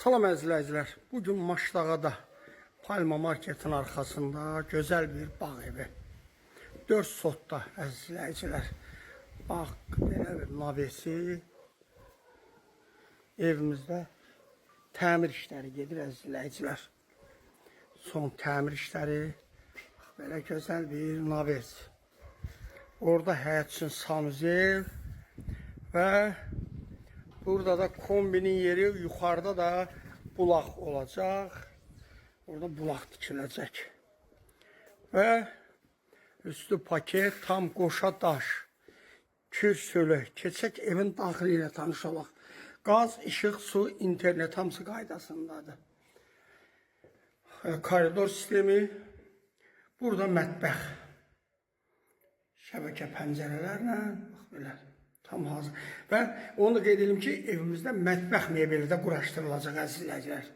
Salam əzizləyicilər. Bugün Maşdağada Palma Marketin arxasında gözəl bir bağ evi. 4 sotda əzizləyicilər. Bax, belə bir navesi. Evimizdə təmir işləri gedir əzizləyicilər. Son təmir işləri. Belə gözəl bir naves. Orada həyat üçün sanuzel və burada da kombinin yeri, yuxarıda da bulaq olacaq. Orada bulaq tikiləcək. Və üstü paket, tam qoşa daş, kür sölü. Keçək evin daxili ilə tanışalaq. Qaz, işıq, su, internet hamısı qaydasındadır. Koridor sistemi. Burada mətbəx. Şəbəkə pəncərələrlə, bax belə. Tam hazır. Və onu da qeyd edelim ki, evimizdə mətbəx mebeli də quraşdırılacaq əzizləyicilər.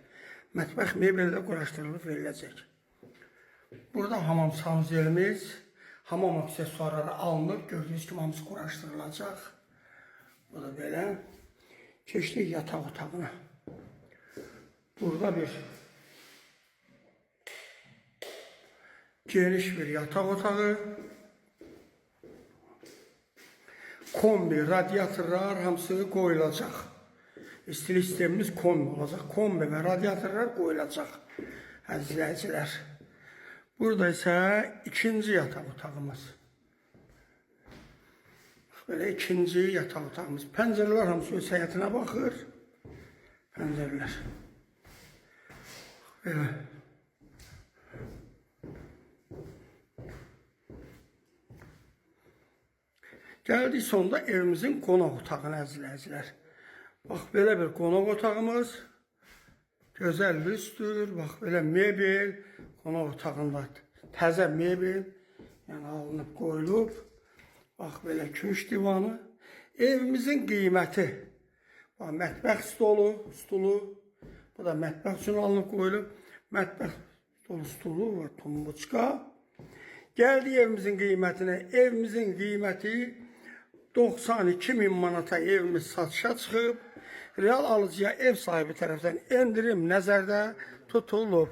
Mətbəx mebeli də quraşdırılıb veriləcək. Burada hamam sanuzelimiz, hamam aksesuarları alınıb, gördüyünüz kimi hamısı quraşdırılacaq. Bu da belə. Keçdik yataq otağına. Burada bir geniş bir yataq otağı. Kombi, radyatorlar hamısı qoyulacaq. İstilik sistemimiz kombi olacaq. Kombi və radyatorlar qoyulacaq əzizləyicilər. Burada isə ikinci yataq otağımız. Belə ikinci yataq otağımız. Pəncərələr hamısı öz həyətinə baxır. Pəncərələr. Belə. Gəldik sonunda evimizin qonaq otağına əzizləyicilər. Bax, belə bir qonaq otağımız. Gözəl lüstür. Bax, belə mebel. Qonaq otağında təzə mebel. Yəni, alınıb, qoyulub. Bax, belə köş divanı. Evimizin qiyməti. Bax, mətbəx stulu. Bu da mətbəx üçün alınıb, qoyulub. Mətbəx stulu və tumbuçka. Gəldik evimizin qiymətinə. Evimizin qiyməti 92.000 manata evimiz satışa çıxıb. Real alıcıya ev sahibi tərəfdən endirim nəzərdə tutulub.